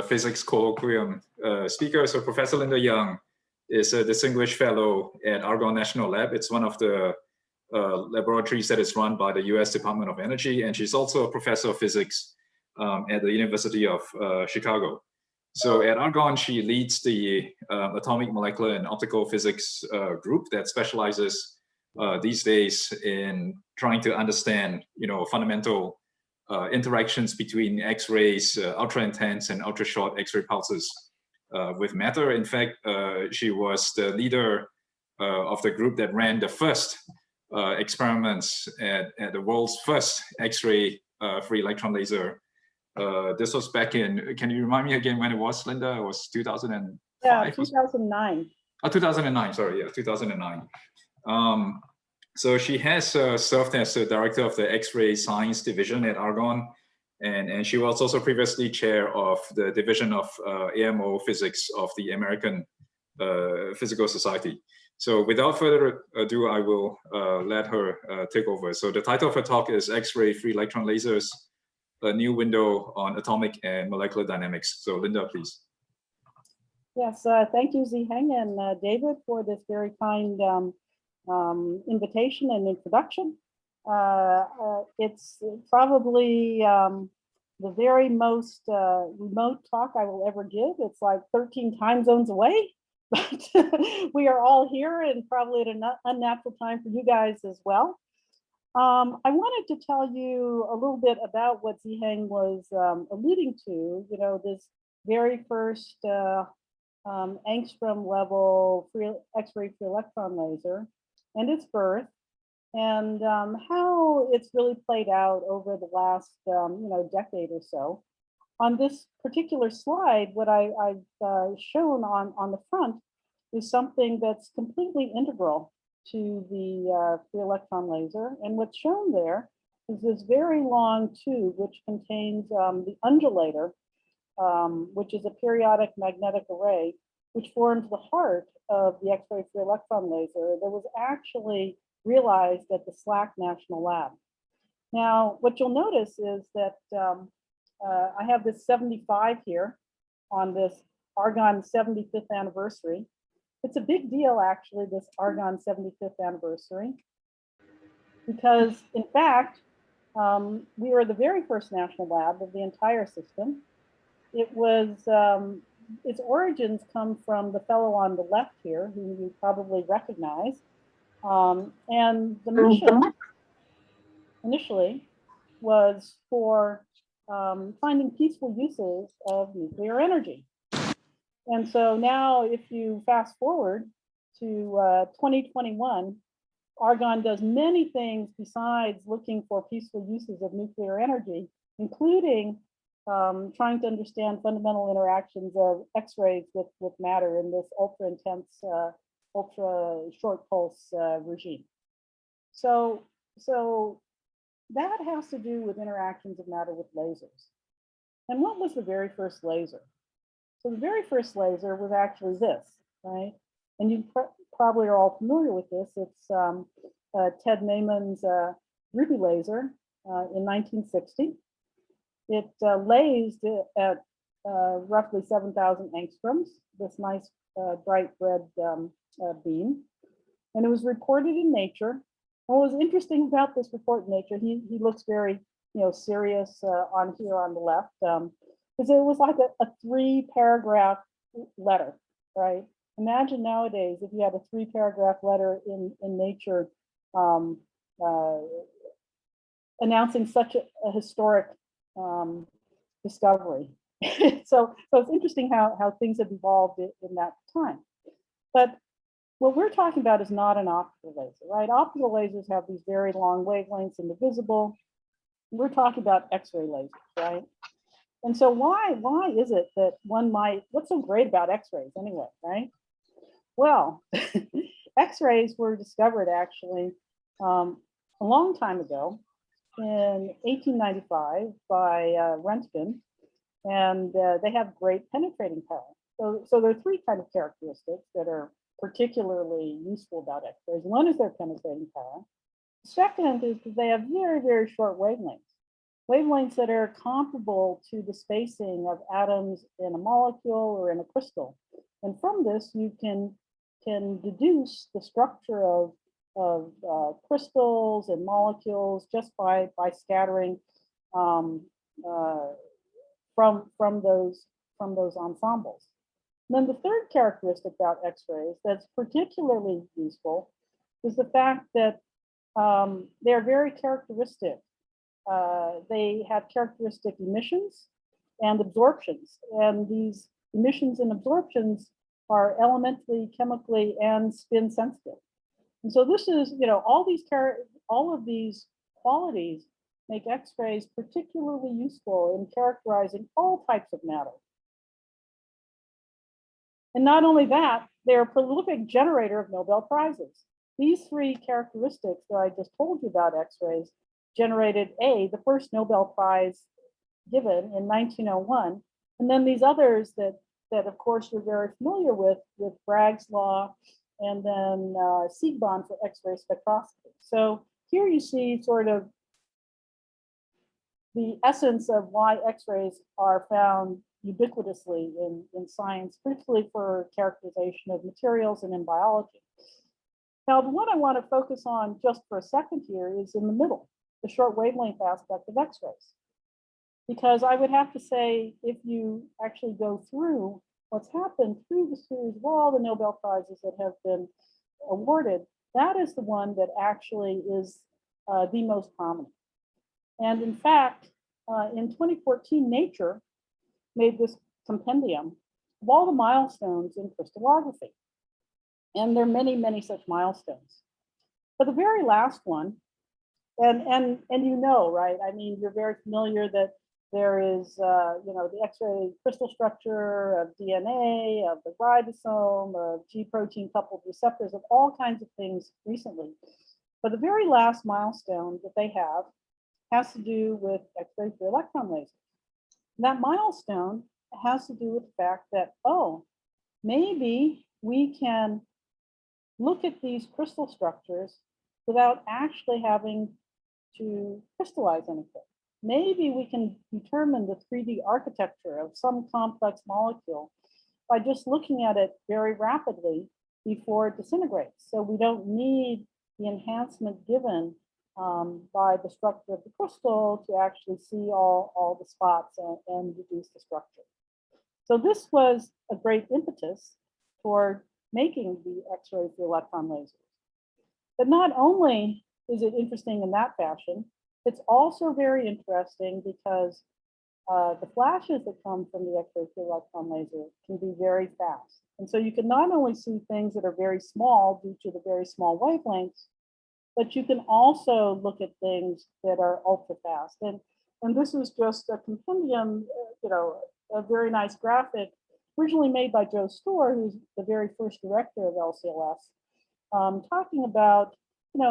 physics colloquium speaker. So Professor Linda Young is a distinguished fellow at Argonne National Lab. It's one of the laboratories that is run by the US Department of Energy, and she's also a professor of physics at the University of Chicago. So at Argonne, she leads the atomic, molecular, and optical physics group that specializes these days in trying to understand, fundamental interactions between X-rays, ultra-intense and ultra-short X-ray pulses with matter. In fact, she was the leader of the group that ran the first experiments at the world's first X-ray free electron laser. This was back in, can you remind me again when it was, Linda? It was 2005? Yeah, 2009. Oh, 2009, sorry, yeah, 2009. So she has served as the director of the X-ray Science Division at Argonne, and she was also previously chair of the Division of AMO Physics of the American Physical Society. So without further ado, I will let her take over. So the title of her talk is X-ray free electron lasers, a new window on atomic and molecular dynamics. So Linda, please. Yes, thank you, Ziheng and David, for this very kind invitation and introduction. It's probably the very most remote talk I will ever give. It's like 13 time zones away, but we are all here and probably at an unnatural time for you guys as well. I wanted to tell you a little bit about what Ziheng was alluding to, this very first Angstrom level X-ray free electron laser and its birth, and how it's really played out over the last decade or so. On this particular slide, what I've shown on the front is something that's completely integral to the free electron laser, and what's shown there is this very long tube which contains the undulator, which is a periodic magnetic array, which forms the heart of the X-ray free electron laser that was actually realized at the SLAC National Lab. Now, what you'll notice is that I have this 75 here on this Argonne 75th anniversary. It's a big deal, actually, this Argonne 75th anniversary, because in fact, we were the very first national lab of the entire system. It was, its origins come from the fellow on the left here, who you probably recognize. And the mission initially was for finding peaceful uses of nuclear energy. And so now if you fast forward to 2021, Argonne does many things besides looking for peaceful uses of nuclear energy, including trying to understand fundamental interactions of X-rays with matter in this ultra-intense, ultra-short pulse regime. So that has to do with interactions of matter with lasers. And what was the very first laser? So the very first laser was actually this, right? And you probably are all familiar with this. It's Ted Naiman's Ruby laser in 1960. It lased at roughly 7,000 angstroms, this nice bright red beam. And it was reported in Nature. What was interesting about this report in Nature, he looks very serious on here on the left, because it was like a 3-paragraph letter, right? Imagine nowadays if you had a 3-paragraph letter in Nature announcing such a historic discovery. so it's interesting how things have evolved in that time. But what we're talking about is not an optical laser, right? Optical lasers have these very long wavelengths in the visible. We're talking about X-ray lasers, right? And so why is it that one might, what's so great about X-rays anyway, right? Well, X-rays were discovered actually a long time ago in 1895 by Röntgen, and they have great penetrating power. So there are 3 kind of characteristics that are particularly useful about X-rays. One is their penetrating power. Second is that they have very, very short wavelengths. wavelengths that are comparable to the spacing of atoms in a molecule or in a crystal. And from this, you can deduce the structure of crystals and molecules just by scattering from those ensembles. And then the third characteristic about X-rays that's particularly useful is the fact that they're very characteristic. They have characteristic emissions and absorptions, and these emissions and absorptions are elementally, chemically, and spin sensitive. And so this is, all of these qualities make X-rays particularly useful in characterizing all types of matter. And not only that, they're a prolific generator of Nobel Prizes. These three characteristics that I just told you about X-rays generated the first Nobel Prize given in 1901, and then these others that of course you're very familiar with Bragg's law, and then Siegbahn for X-ray spectroscopy. So here you see sort of the essence of why X-rays are found ubiquitously in science, particularly for characterization of materials and in biology. Now, the one I want to focus on just for a second here is in the middle, the short wavelength aspect of X-rays. Because I would have to say, if you actually go through what's happened through the series of all the Nobel Prizes that have been awarded, that is the one that actually is the most prominent. And in fact, in 2014, Nature made this compendium of all the milestones in crystallography. And there are many, many such milestones. But the very last one, and right? I mean, you're very familiar that there is, the X-ray crystal structure of DNA, of the ribosome, of G protein coupled receptors, of all kinds of things recently. But the very last milestone that they have has to do with X-ray free-electron lasers. And that milestone has to do with the fact that, maybe we can look at these crystal structures without actually having to crystallize anything. Maybe we can determine the 3D architecture of some complex molecule by just looking at it very rapidly before it disintegrates. So we don't need the enhancement given by the structure of the crystal to actually see all the spots and reduce the structure. So this was a great impetus for making the X-ray free-electron lasers. But not only is it interesting in that fashion, it's also very interesting because the flashes that come from the X-ray free-electron laser can be very fast. And so you can not only see things that are very small due to the very small wavelengths, but you can also look at things that are ultra fast. And this is just a compendium, a very nice graphic, originally made by Joe Storr, who's the very first director of LCLS, talking about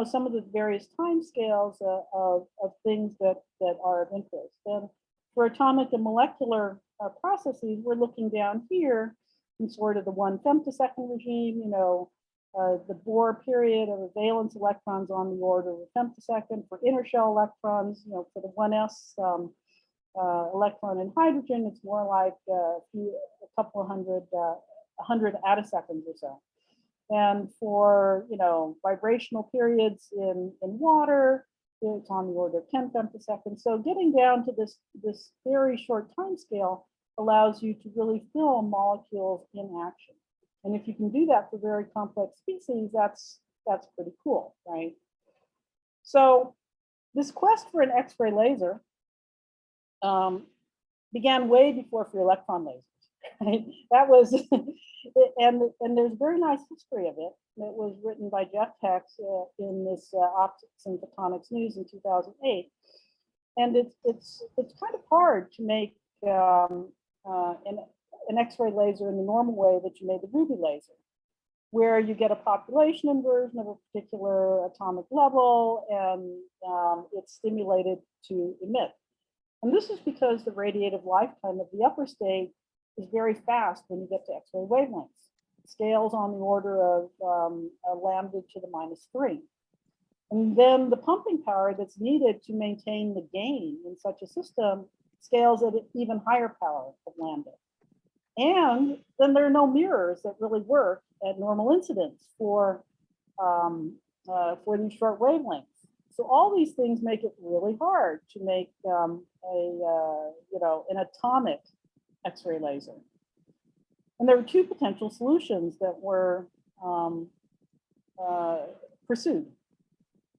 some of the various timescales of things that are of interest. And for atomic and molecular processes, we're looking down here in sort of the 1 femtosecond regime, the Bohr period of the valence electrons on the order of a femtosecond. For inner shell electrons, for the 1s electron in hydrogen, it's more like a couple of 100 attoseconds or so. And for vibrational periods in water, it's on the order of 10 femtoseconds. So getting down to this very short time scale allows you to really film molecules in action. And if you can do that for very complex species, that's pretty cool, right? So this quest for an X-ray laser began way before free-electron lasers. Right? That was, and there's a very nice history of it. It was written by Jeff Hecht in this Optics and Photonics News in 2008. And it's kind of hard to make an X-ray laser in the normal way that you made the Ruby laser, where you get a population inversion of a particular atomic level and it's stimulated to emit. And this is because the radiative lifetime of the upper state is very fast when you get to X-ray wavelengths. It scales on the order of lambda to the -3. And then the pumping power that's needed to maintain the gain in such a system scales at an even higher power of lambda. And then there are no mirrors that really work at normal incidence for these short wavelengths. So all these things make it really hard to make an atomic X-ray laser. And there were two potential solutions that were pursued.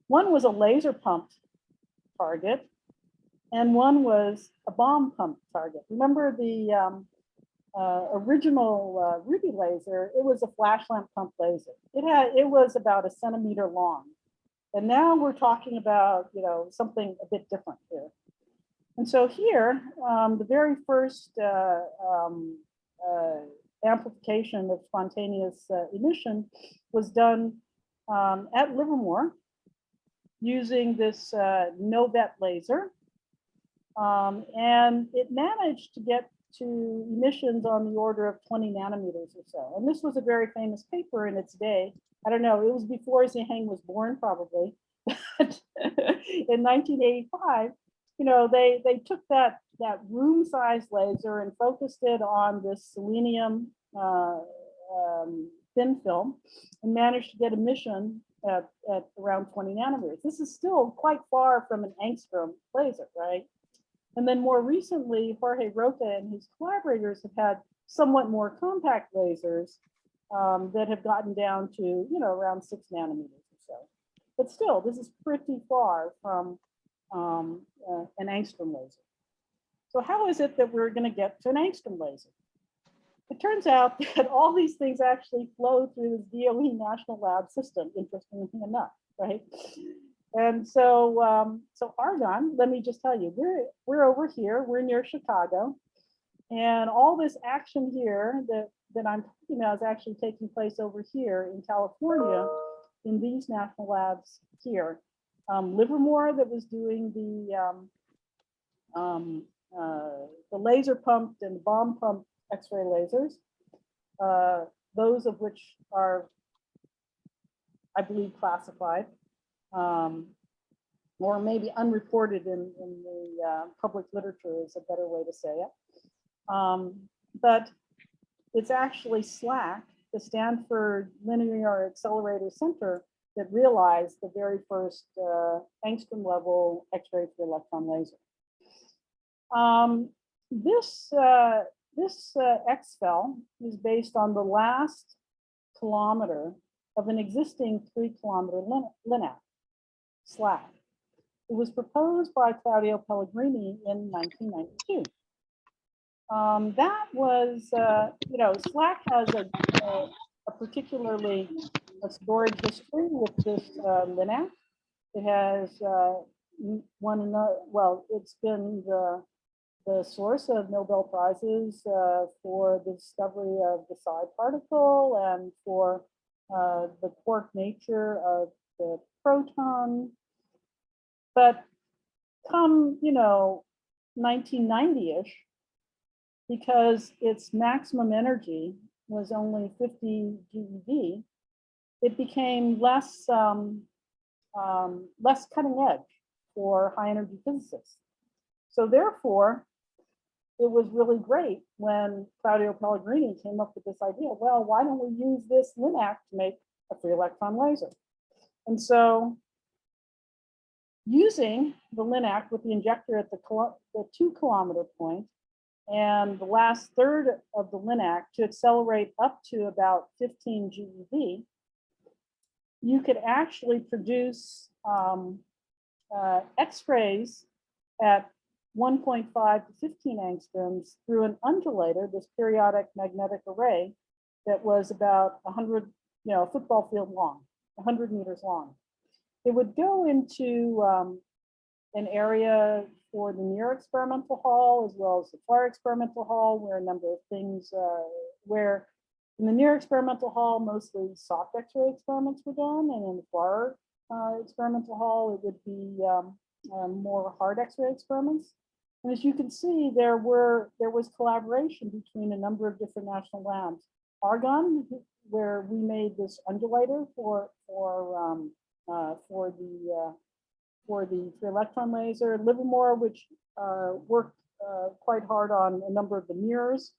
One was a laser pumped target, and one was a bomb pumped target. Remember the original Ruby laser? It was a flash lamp pump laser. It was about 1 centimeter long, and now we're talking about something a bit different here. And so here, the very first amplification of spontaneous emission was done at Livermore using this NOBEL laser. And it managed to get to emissions on the order of 20 nanometers or so. And this was a very famous paper in its day. I don't know, it was before Zhang was born probably. But in 1985, they took that room-sized laser and focused it on this selenium thin film and managed to get emission at around 20 nanometers. This is still quite far from an Angstrom laser, right? And then more recently, Jorge Roca and his collaborators have had somewhat more compact lasers that have gotten down to, around 6 nanometers or so. But still, this is pretty far from an Angstrom laser. So how is it that we're going to get to an Angstrom laser? It turns out that all these things actually flow through this DOE National Lab system, interestingly enough, right? And so, so Argonne, let me just tell you, we're over here, we're near Chicago, and all this action here that I'm talking about is actually taking place over here in California, in these national labs here. Livermore, that was doing the laser pumped and bomb pumped X-ray lasers, those of which are, I believe, classified. Or maybe unreported in the public literature is a better way to say it. But it's actually SLAC, the Stanford Linear Accelerator Center, that realized the very first Angstrom level X-ray Free-Electron laser. This XFEL is based on the last kilometer of an existing 3-kilometer Linac, SLAC. It was proposed by Claudio Pellegrini in 1992. That was, SLAC has a particularly storied history with this Linac. It has it's been the source of Nobel Prizes for the discovery of the psi particle and for the quark nature of the proton. But come, 1990-ish, because its maximum energy was only 50 GeV, it became less cutting edge for high energy physicists. So therefore, it was really great when Claudio Pellegrini came up with this idea. Well, why don't we use this Linac to make a free electron laser? And so, using the Linac with the injector at the 2-kilometer point and the last third of the Linac to accelerate up to about 15 GeV, you could actually produce X-rays at 1.5 to 15 angstroms through an undulator, this periodic magnetic array that was about 100, a football field long, 100 meters long. It would go into an area for the Near Experimental Hall as well as the Far Experimental Hall, where a number of things, where in the Near Experimental Hall, mostly soft X-ray experiments were done, and in the Far Experimental Hall, it would be more hard X-ray experiments. And as you can see, there was collaboration between a number of different national labs. Argonne, where we made this undulator for for the free-electron laser. Livermore, which worked quite hard on a number of the mirrors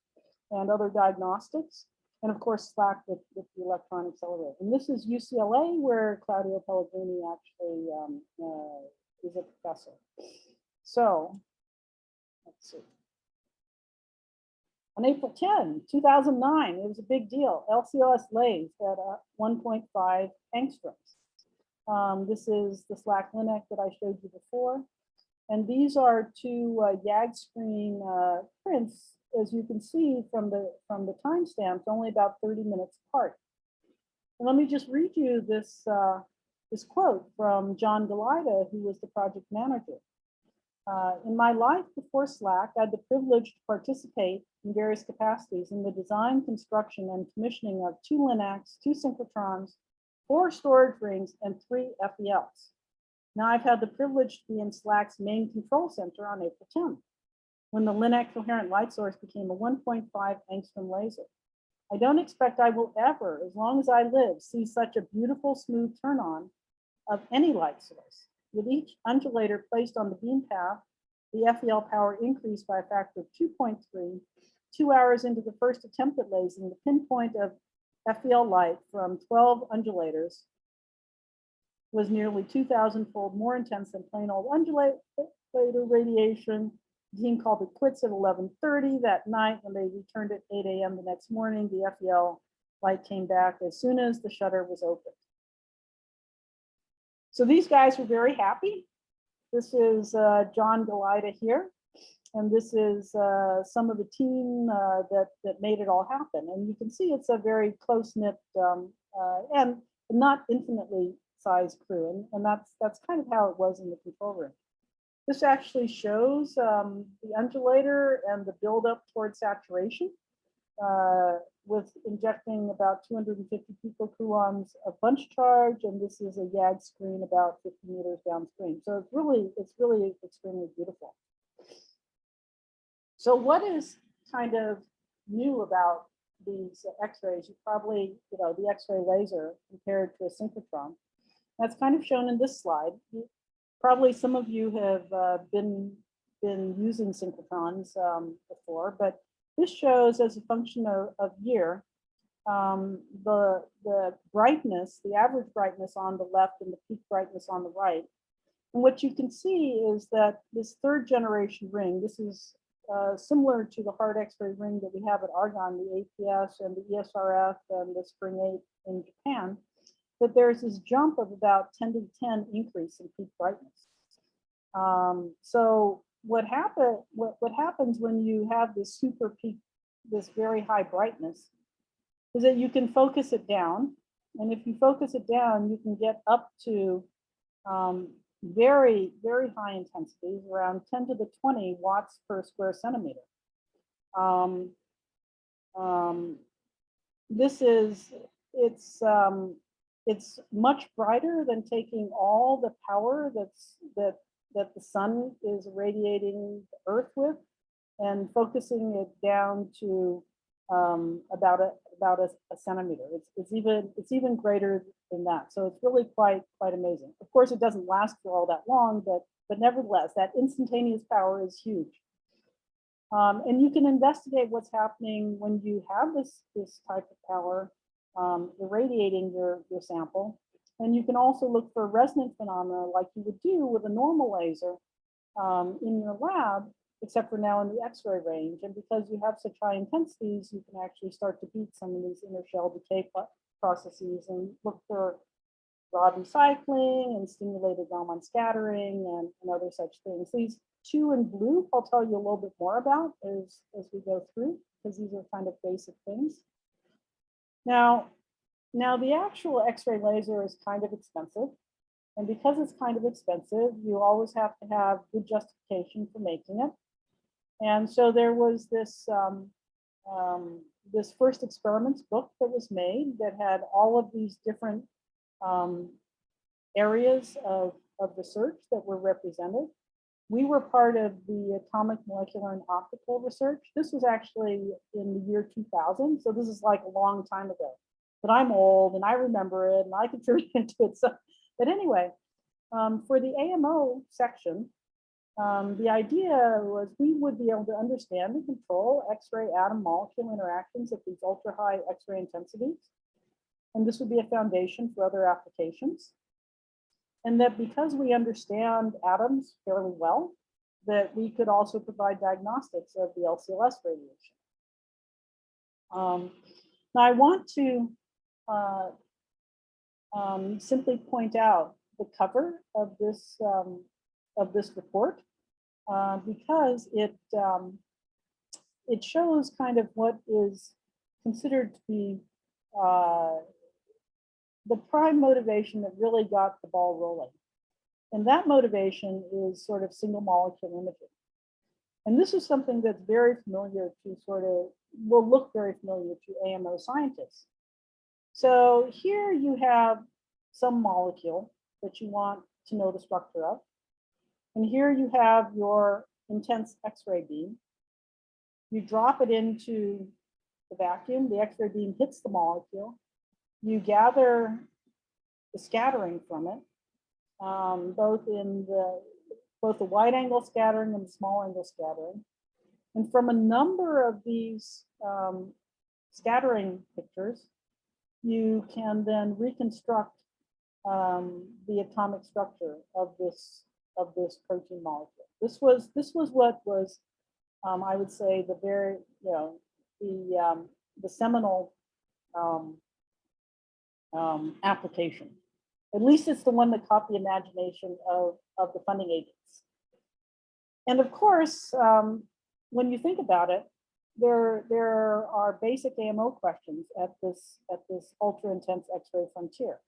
and other diagnostics. And of course, SLAC with the electron accelerator. And this is UCLA, where Claudio Pellegrini actually is a professor. So let's see. On April 10, 2009, it was a big deal. LCLS lased at 1.5 angstroms. This is the SLAC Linac that I showed you before. And these are two YAG screen prints, as you can see from the timestamps, only about 30 minutes apart. And let me just read you this, this quote from John Galida, who was the project manager. In my life before SLAC, I had the privilege to participate in various capacities in the design, construction, and commissioning of 2 Linacs, 2 synchrotrons, 4 storage rings, and 3 FELs. Now I've had the privilege to be in SLAC's main control center on April 10th, when the Linac Coherent Light Source became a 1.5 angstrom laser. I don't expect I will ever, as long as I live, see such a beautiful, smooth turn on of any light source. With each undulator placed on the beam path, the FEL power increased by a factor of 2.3. 2 hours into the first attempt at lasing, the pinpoint of FEL light from 12 undulators was nearly 2,000-fold more intense than plain old undulator radiation. The team called it quits at 11:30 that night. When they returned at 8 a.m. the next morning, the FEL light came back as soon as the shutter was opened. So these guys were very happy. This is John Galida here, and this is some of the team that made it all happen. And you can see it's a very close-knit and not infinitely sized crew, and that's kind of how it was in the control room. This actually shows the undulator and the buildup towards saturation with injecting about 250 picocoulombs of bunch charge, and this is a YAG screen about 50 meters downstream. So it's really extremely beautiful. So what is kind of new about these X-rays? You probably, the X-ray laser compared to a synchrotron. That's kind of shown in this slide. Probably some of you have been using synchrotrons before, but this shows as a function of year, the brightness, the average brightness on the left and the peak brightness on the right. And what you can see is that this 3rd generation ring, this is similar to the hard X-ray ring that we have at Argonne, the APS and the ESRF and the Spring 8 in Japan, that there's this jump of about 10 to the 10 increase in peak brightness. So what happens when you have this super peak, this very high brightness, is that you can focus it down. And if you focus it down, you can get up to very, very high intensities, around 10 to the 20 watts per square centimeter. It's much brighter than taking all the power that the sun is irradiating the Earth with and focusing it down to about a centimeter. It's even greater than that. So it's really quite amazing. Of course, it doesn't last for all that long, but nevertheless, that instantaneous power is huge. And you can investigate what's happening when you have this type of power irradiating your sample. And you can also look for resonant phenomena like you would do with a normal laser in your lab, except for now in the X-ray range. And because you have such high intensities, you can actually start to beat some of these inner shell decay processes and look for rod recycling and stimulated Raman scattering and other such things. These 2 in blue, I'll tell you a little bit more about as we go through, because these are kind of basic things. Now the actual X-ray laser is kind of expensive. And because it's kind of expensive, you always have to have good justification for making it. And so there was this, this first experiments book that was made that had all of these different areas of research that were represented. We were part of the atomic, molecular, and optical research. This was actually in the year 2000. So this is like a long time ago. But I'm old and I remember it and I contributed to it. So But anyway, for the AMO section, the idea was we would be able to understand and control X-ray atom molecule interactions at these ultra high X-ray intensities. And this would be a foundation for other applications. And that because we understand atoms fairly well, that we could also provide diagnostics of the LCLS radiation. Now I want to simply point out the cover of this report because it shows kind of what is considered to be the prime motivation that really got the ball rolling. And that motivation is sort of single molecule imaging. And this is something that's very familiar to will look very familiar to AMO scientists. So here you have some molecule that you want to know the structure of. And here you have your intense X-ray beam. You drop it into the vacuum, the X-ray beam hits the molecule. You gather the scattering from it, both the wide angle scattering and the small angle scattering. And from a number of these scattering pictures, you can then reconstruct the atomic structure of this protein molecule. This was what was I would say the very the seminal application. At least it's the one that caught the imagination of the funding agents. And of course, when you think about it, there are basic AMO questions at this ultra intense X-ray frontier.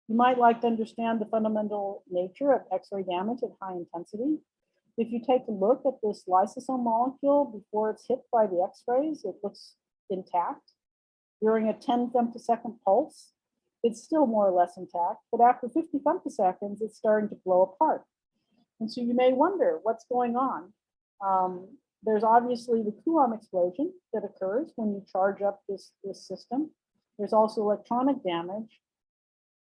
You might like to understand the fundamental nature of X-ray damage at high intensity. If you take a look at this lysosome molecule before it's hit by the X-rays, it looks intact. During a 10 femtosecond pulse, it's still more or less intact, but after 50 femtoseconds, it's starting to blow apart. And so you may wonder what's going on. There's obviously the Coulomb explosion that occurs when you charge up this system. There's also electronic damage.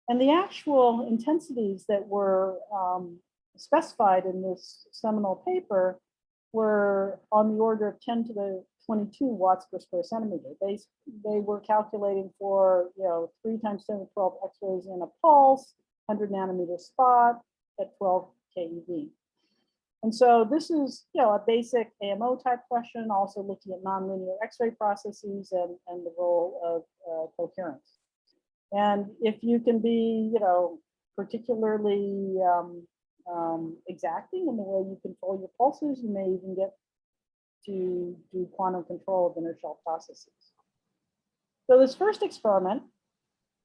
And the actual intensities that were specified in this seminal paper were on the order of 10 to the 22 watts per square centimeter. They were calculating for 3 times 10 to the 12 X-rays in a pulse, 100 nanometer spot at 12 keV. And so this is a basic AMO type question, also looking at nonlinear X-ray processes and the role of coherence. And if you can be particularly exacting in the way you control your pulses, you may even get to do quantum control of inner shell processes. So this first experiment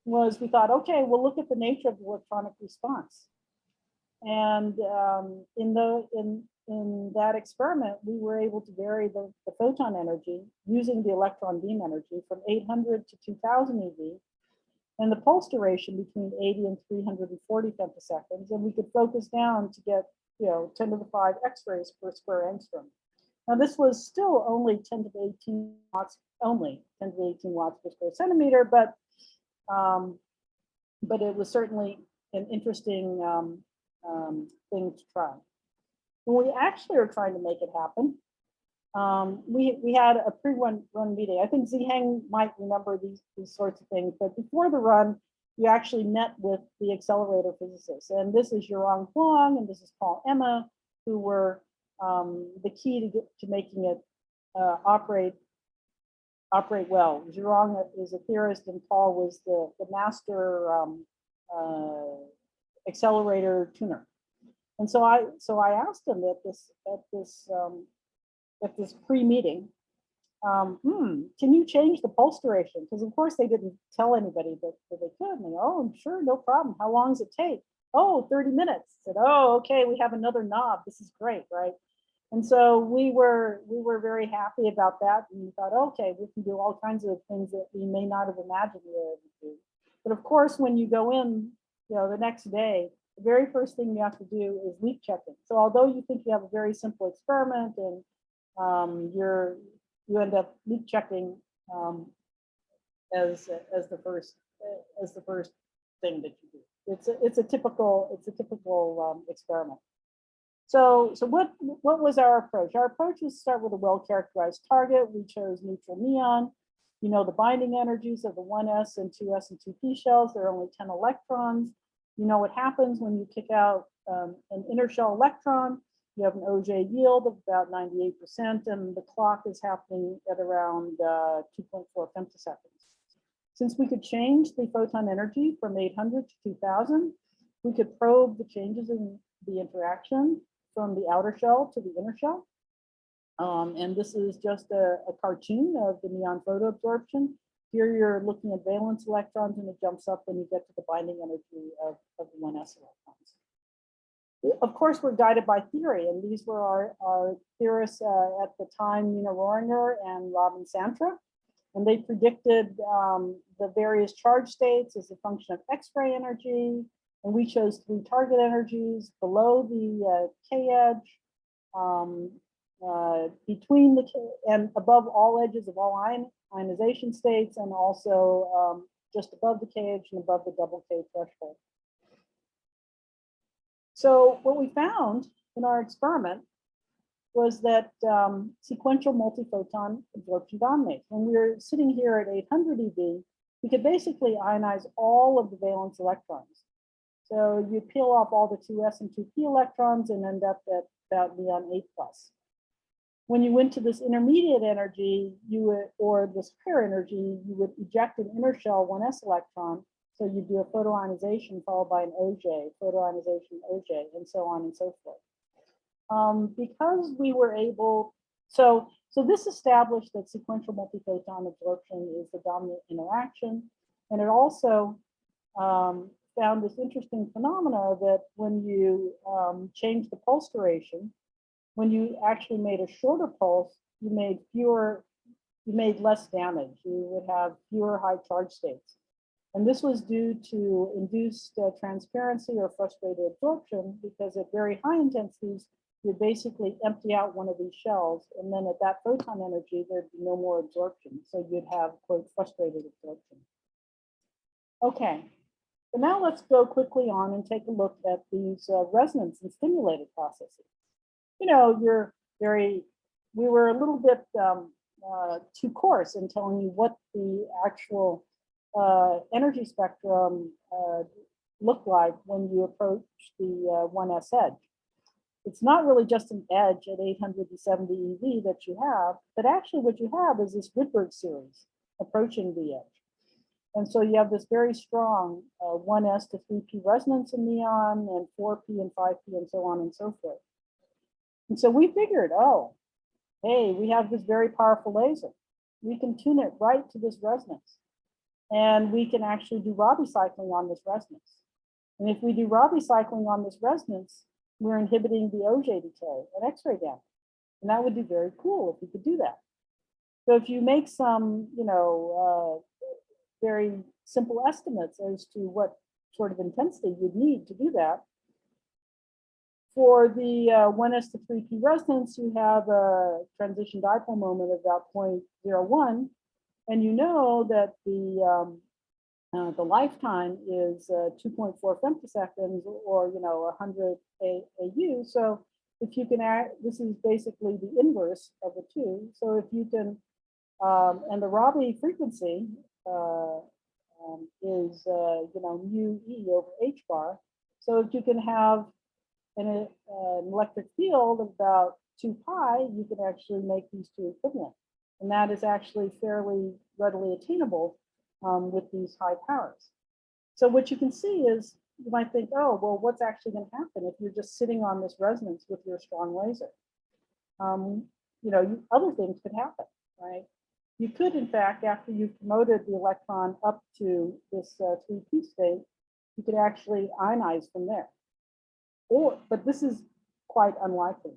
was, we thought, okay, we'll look at the nature of the electronic response. And in that experiment, we were able to vary the photon energy using the electron beam energy from 800 to 2000 eV, and the pulse duration between 80 and 340 femtoseconds. And we could focus down to get 10 to the 5 X-rays per square angstrom. Now this was still only 10 to the 18 watts, only 10 to the 18 watts per square centimeter, but it was certainly an interesting thing to try. When we actually are trying to make it happen, we had a pre-run meeting. I think Ziheng might remember these sorts of things, but before the run, you actually met with the accelerator physicists. And this is Yurong Huang and this is Paul Emma, who were the key to making it operate well. Yurong is a theorist and Paul was the master accelerator tuner. And so I asked him at this pre-meeting, can you change the pulse duration? Because of course they didn't tell anybody that they could. And they, oh, sure, no problem. How long does it take? Oh, 30 minutes. I said, oh, okay, we have another knob. This is great, right? And so we were very happy about that. And we thought, okay, we can do all kinds of things that we may not have imagined we were able to do. But of course, when you go in, the next day, the very first thing you have to do is leak checking. So although you think you have a very simple experiment and you end up leak checking as the first thing that you do. it's a typical experiment. So what was our approach? Our approach was to start with a well-characterized target. We chose neutral neon. You know the binding energies of the 1s and 2s and 2p shells. There are only 10 electrons. You know what happens when you kick out an inner shell electron. You have an OJ yield of about 98%, and the clock is happening at around 2.4 femtoseconds. Since we could change the photon energy from 800 to 2000, we could probe the changes in the interaction from the outer shell to the inner shell. And this is just a cartoon of the neon photoabsorption. Here you're looking at valence electrons, and it jumps up when you get to the binding energy of the 1s electrons. Of course, we're guided by theory, and these were our theorists at the time, Nina Rohringer and Robin Santra. And they predicted the various charge states as a function of X-ray energy. And we chose 3 target energies below the K edge, between the K and above all edges of all ionization states, and also just above the K edge and above the double K threshold. So what we found in our experiment was that sequential multiphoton absorption dominates. When we were sitting here at 800 eV, we could basically ionize all of the valence electrons. So you peel off all the 2s and 2p electrons and end up at about neon 8+. When you went to this intermediate energy, or this higher energy, you would eject an inner shell 1s electron. So you do a photoionization followed by an OJ, photoionization OJ, and so on and so forth. Because we were able, so this established that sequential multiphoton absorption is the dominant interaction. And it also found this interesting phenomena that when you change the pulse duration, when you actually made a shorter pulse, you made less damage. You would have fewer high charge states. And this was due to induced transparency or frustrated absorption, because at very high intensities, you basically empty out one of these shells, and then at that photon energy, there'd be no more absorption. So you'd have, quote, frustrated absorption. Okay, so now let's go quickly on and take a look at these resonance and stimulated processes. You know, we were a little bit too coarse in telling you what the actual energy spectrum looked like when you approach the 1s edge. It's not really just an edge at 870 eV that you have, but actually what you have is this Rydberg series approaching the edge. And so you have this very strong 1s to 3p resonance in neon, and 4p and 5p and so on and so forth. And so we figured, oh, hey, we have this very powerful laser. We can tune it right to this resonance. And we can actually do Rabi cycling on this resonance. And if we do Rabi cycling on this resonance, we're inhibiting the OJ decay and X-ray damage. And that would be very cool if we could do that. So if you make some, very simple estimates as to what sort of intensity you'd need to do that, for the 1s to 3p resonance, you have a transition dipole moment of about 0.01, and you know that the lifetime is 2.4 femtoseconds, or 100 AU. So if you can add, this is basically the inverse of the two. So if you can, and the Rabi frequency is mu e over h bar. So if you can have an electric field of about 2 pi, you can actually make these two equivalent. And that is actually fairly readily attainable with these high powers. So what you can see is, you might think, oh, well, what's actually going to happen if you're just sitting on this resonance with your strong laser? Other things could happen, right? You could, in fact, after you've promoted the electron up to this 3p state, you could actually ionize from there. But this is quite unlikely.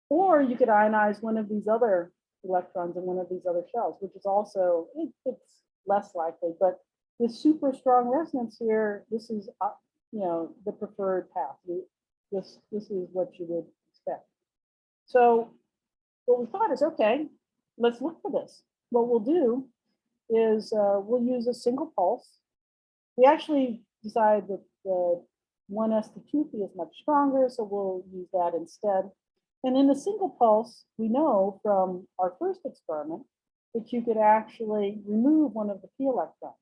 Or you could ionize one of these other electrons in one of these other shells, which is also, it's less likely. But this super strong resonance here, this is, the preferred path. This is what you would expect. So what we thought is, okay, let's look for this. What we'll do is we'll use a single pulse. We actually decided that the 1s to 2p is much stronger, so we'll use that instead. And in a single pulse, we know from our first experiment that you could actually remove one of the p electrons.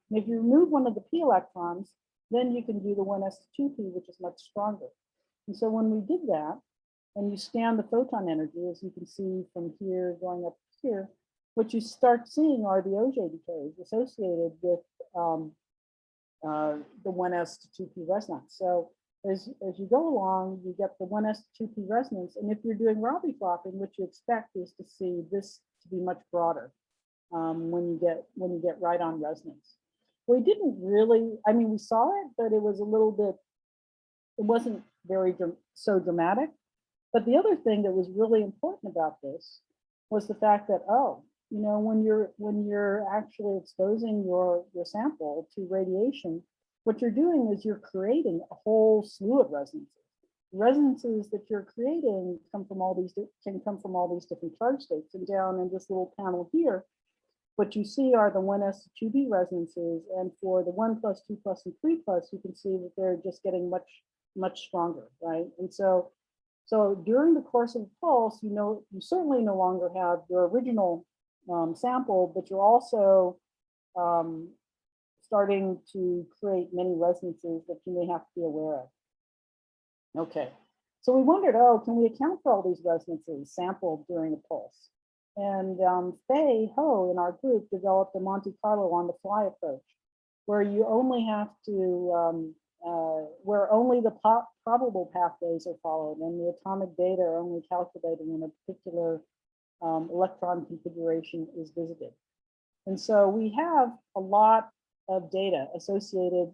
And if you remove one of the p electrons, then you can do the 1s to 2p, which is much stronger. And so when we did that, and you scan the photon energy, as you can see from here going up here, what you start seeing are the Auger decays associated with the 1s to 2p resonance. So as you go along, you get the 1s to 2p resonance. And if you're doing Rabi flopping, what you expect is to see this to be much broader when you get right on resonance. We didn't really, I mean, we saw it, but it was a little bit, it wasn't very so dramatic. But the other thing that was really important about this was the fact that, oh, you know, when you're actually exposing your sample to radiation, what you're doing is you're creating a whole slew of resonances. Resonances that you're creating can come from all these different charge states. And down in this little panel here, what you see are the 1s to 2b resonances, and for the 1+, 2+, and 3+, you can see that they're just getting much stronger, right? And so during the course of the pulse, you certainly no longer have your original sample, but you're also starting to create many resonances that you may have to be aware of. Okay, so we wondered, oh, can we account for all these resonances sampled during a pulse? And Fei Ho in our group developed a Monte Carlo on the fly approach, where you only have to, where only the probable pathways are followed and the atomic data are only calculated when a particular electron configuration is visited. And so we have a lot of data associated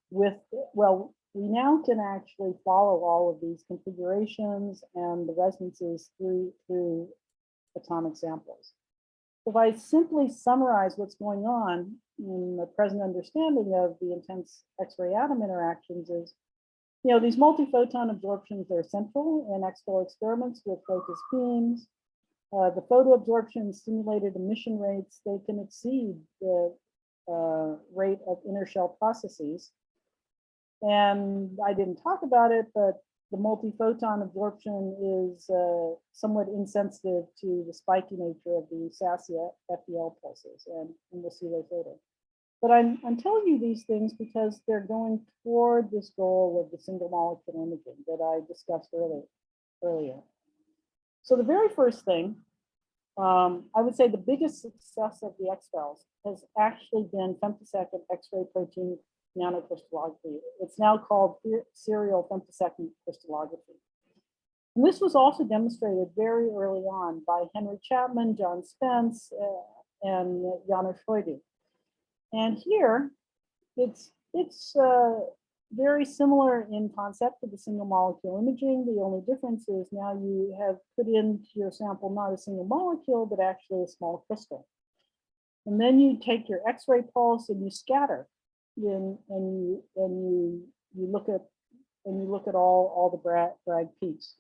with, well, we now can actually follow all of these configurations and the resonances through atomic samples. If I simply summarize what's going on in the present understanding of the intense X-ray atom interactions is, you know, these multiphoton absorptions are central in XFEL experiments with focused beams. The photo absorption stimulated emission rates, they can exceed the rate of inner shell processes. And I didn't talk about it, but the multiphoton absorption is somewhat insensitive to the spiky nature of the SASE XFEL pulses, and we'll see those later. But I'm telling you these things because they're going toward this goal of the single molecule imaging that I discussed earlier. So the very first thing, I would say the biggest success of the XFELS has actually been femtosecond X-ray protein nanocrystallography. It's now called serial femtosecond crystallography. And this was also demonstrated very early on by Henry Chapman, John Spence, and Janusz Freude. And here, it's very similar in concept to the single molecule imaging. The only difference is now you have put into your sample not a single molecule, but actually a small crystal. And then you take your X-ray pulse and you scatter. And you look at all the Bragg peaks.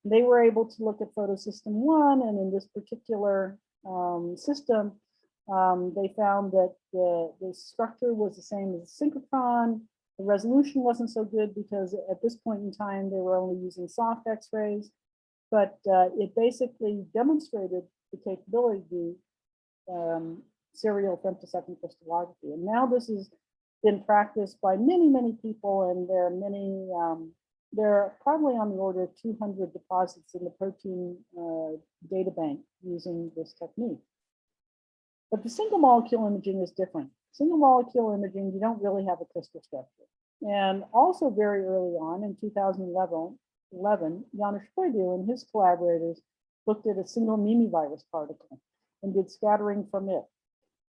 They were able to look at photosystem 1, and in this particular system, they found that the structure was the same as the synchrotron. The resolution wasn't so good because at this point in time they were only using soft X-rays, but it basically demonstrated the capability to do serial femtosecond crystallography. And now this is been practiced by many people, and there are probably on the order of 200 deposits in the protein data bank using this technique. But the single molecule imaging is different. Single molecule imaging, you don't really have a crystal structure. And also very early on in 2011, Janusz Freude and his collaborators looked at a single virus particle and did scattering from it.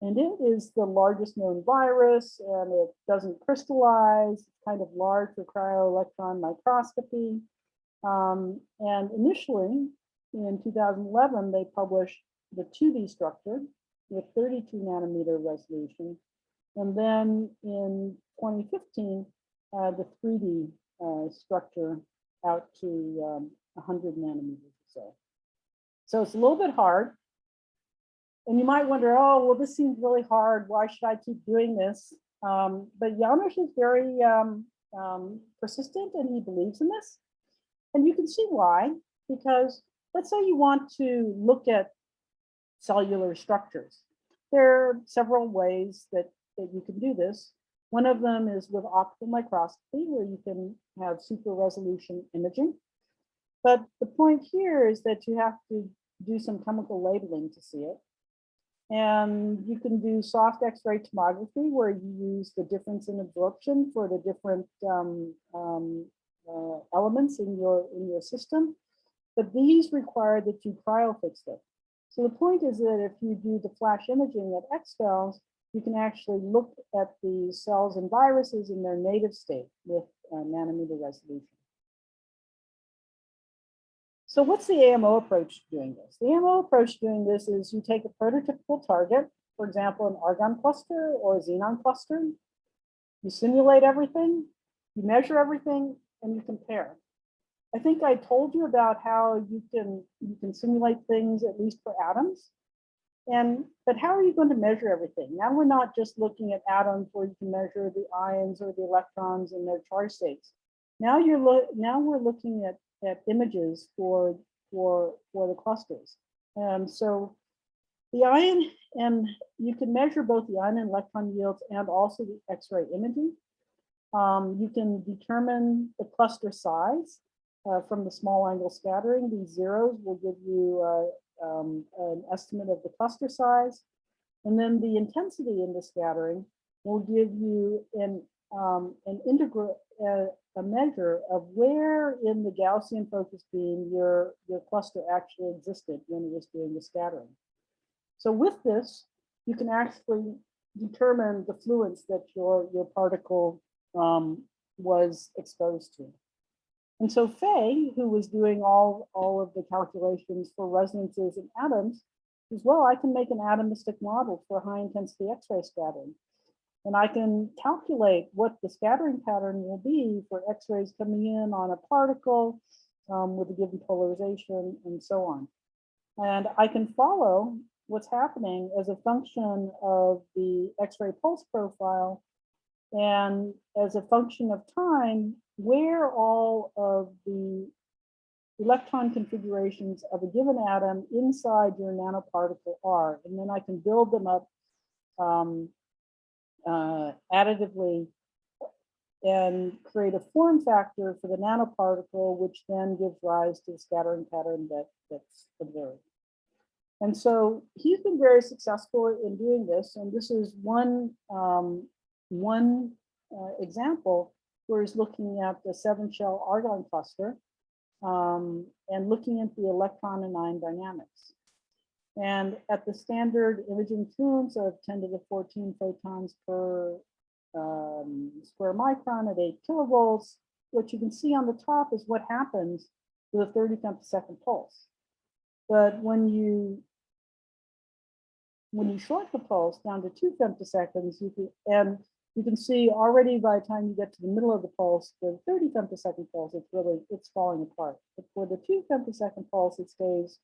And it is the largest known virus, and it doesn't crystallize. It's kind of large for cryo-electron microscopy. And initially, in 2011, they published the 2D structure with 32 nanometer resolution. And then in 2015, the 3D structure out to 100 nanometers or so. So it's a little bit hard. And you might wonder, oh, well, this seems really hard. Why should I keep doing this? But Janusz is very persistent, and he believes in this. And you can see why, because let's say you want to look at cellular structures. There are several ways that you can do this. One of them is with optical microscopy, where you can have super resolution imaging. But the point here is that you have to do some chemical labeling to see it. And you can do soft X-ray tomography, where you use the difference in absorption for the different elements in your system. But these require that you cryofix them. So the point is that if you do the flash imaging at XFELS, you can actually look at the cells and viruses in their native state with nanometer resolution. So what's the AMO approach to doing this? The AMO approach to doing this is you take a prototypical target, for example, an argon cluster or a xenon cluster. You simulate everything, you measure everything, and you compare. I think I told you about how you can simulate things at least for atoms. But how are you going to measure everything? Now we're not just looking at atoms where you can measure the ions or the electrons and their charge states. Now we're looking at images for the clusters. So the ion, and you can measure both the ion and electron yields and also the X-ray imaging. You can determine the cluster size from the small angle scattering. These zeros will give you an estimate of the cluster size. And then the intensity in the scattering will give you an integral, a measure of where in the Gaussian focus beam your cluster actually existed when it was doing the scattering. So with this, you can actually determine the fluence that your particle was exposed to. And so Faye, who was doing all of the calculations for resonances in atoms, says, well, I can make an atomistic model for high intensity X-ray scattering. And I can calculate what the scattering pattern will be for X-rays coming in on a particle with a given polarization and so on. And I can follow what's happening as a function of the X-ray pulse profile and as a function of time, where all of the electron configurations of a given atom inside your nanoparticle are. And then I can build them up additively and create a form factor for the nanoparticle, which then gives rise to the scattering pattern that's observed. And so he's been very successful in doing this. And this is one example where he's looking at the 7-shell argon cluster and looking at the electron and ion dynamics. And at the standard imaging fluence of 10 to the 14 photons per square micron at 8 kilovolts, what you can see on the top is what happens with a 30 femtosecond pulse. But when you short the pulse down to 2 femtoseconds, you can see already by the time you get to the middle of the pulse, the 30 femtosecond pulse, it's falling apart. But for the 2 femtosecond pulse, it stays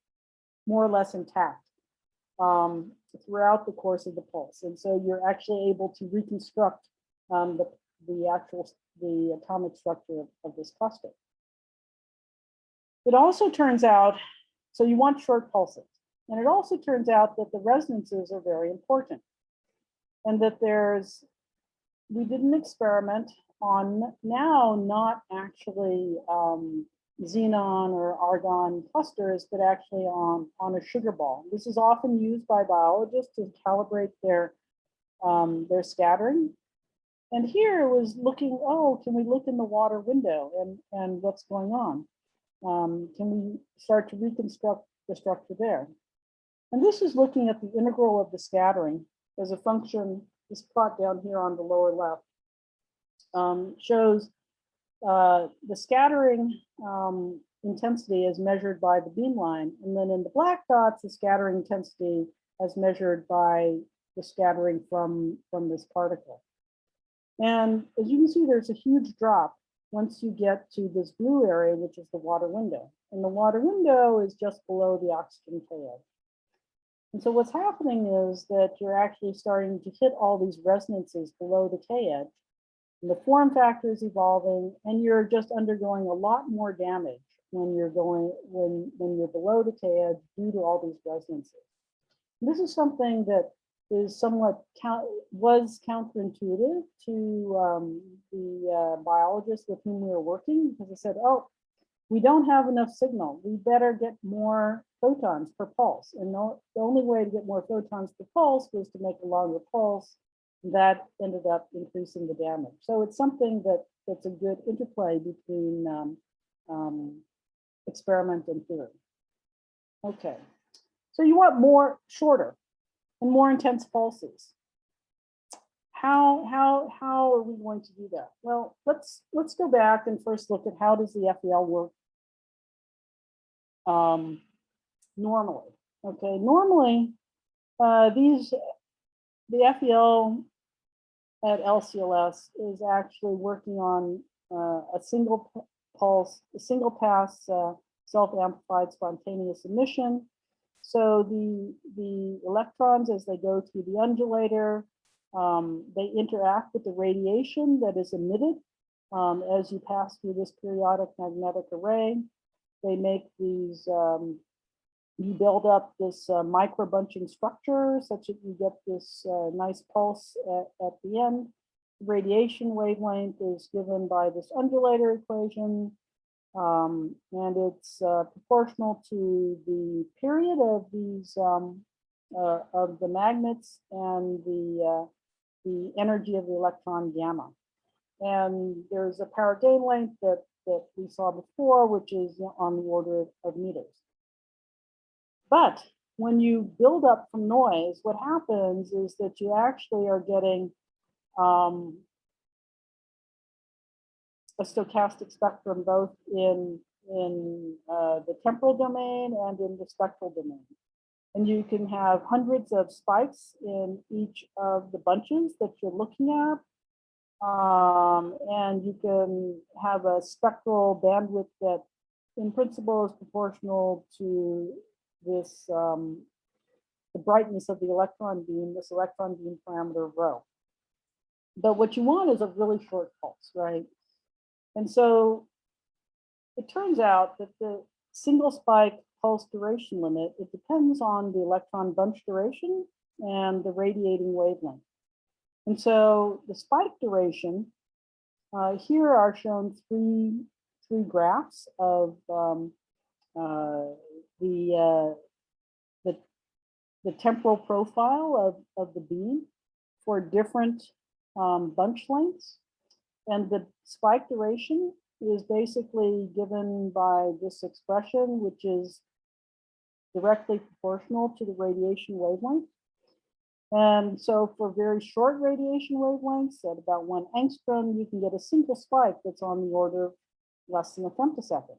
more or less intact throughout the course of the pulse. And so you're actually able to reconstruct the atomic structure of this cluster. It also turns out, so you want short pulses. And it also turns out that the resonances are very important. And that we did an experiment on now not actually xenon or argon clusters, but actually on a sugar ball. This is often used by biologists to calibrate their scattering. And here it was looking, oh, can we look in the water window and what's going on? Can we start to reconstruct the structure there? And this is looking at the integral of the scattering as a function. This plot down here on the lower left shows the scattering intensity as measured by the beamline. And then in the black dots, the scattering intensity as measured by the scattering from this particle. And as you can see, there's a huge drop once you get to this blue area, which is the water window. And the water window is just below the oxygen tail. And so what's happening is that you're actually starting to hit all these resonances below the K edge, and the form factor is evolving, and you're just undergoing a lot more damage when you're below the K edge due to all these resonances. And this is something that is somewhat was counterintuitive to the biologists with whom we were working, because they said, oh, we don't have enough signal. We better get more photons per pulse. And the only way to get more photons per pulse was to make a longer pulse. That ended up increasing the damage. So it's something that's a good interplay between experiment and theory. Okay, so you want more shorter and more intense pulses. How are we going to do that? Well, let's go back and first look at how does the FEL work normally. Okay, normally the FEL at LCLS is actually working on a single pulse, a single pass self-amplified spontaneous emission. So the electrons, as they go through the undulator, they interact with the radiation that is emitted as you pass through this periodic magnetic array. They make these, you build up this micro bunching structure such that you get this nice pulse at the end. Radiation wavelength is given by this undulator equation, and it's proportional to the period of these of the magnets and the energy of the electron gamma. And there's a power gain length that we saw before, which is on the order of meters. But when you build up from noise, what happens is that you actually are getting a stochastic spectrum both in the temporal domain and in the spectral domain. And you can have hundreds of spikes in each of the bunches that you're looking at. And you can have a spectral bandwidth that in principle is proportional to this, the brightness of the electron beam, this electron beam parameter rho. But what you want is a really short pulse, right? And so it turns out that the single spike pulse duration limit, it depends on the electron bunch duration and the radiating wavelength. And so the spike duration, here are shown three graphs of the temporal profile of the beam for different bunch lengths. And the spike duration is basically given by this expression, which is directly proportional to the radiation wavelength. And so for very short radiation wavelengths at about 1 angstrom, you can get a single spike that's on the order of less than a femtosecond.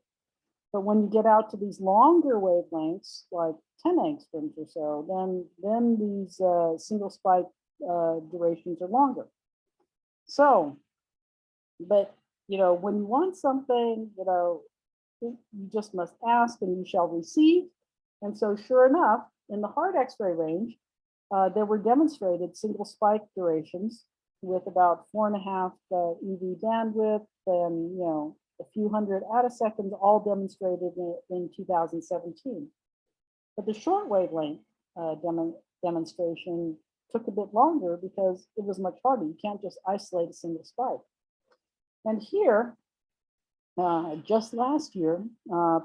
But when you get out to these longer wavelengths, like 10 angstroms or so, then these single spike durations are longer. So, but you know, when you want something, you know, you just must ask and you shall receive. And so sure enough, in the hard X-ray range, there were demonstrated single spike durations with about 4.5 EV bandwidth and, you know, a few hundred attoseconds, all demonstrated in 2017. But the short wavelength demonstration took a bit longer because it was much harder. You can't just isolate a single spike. And here, just last year,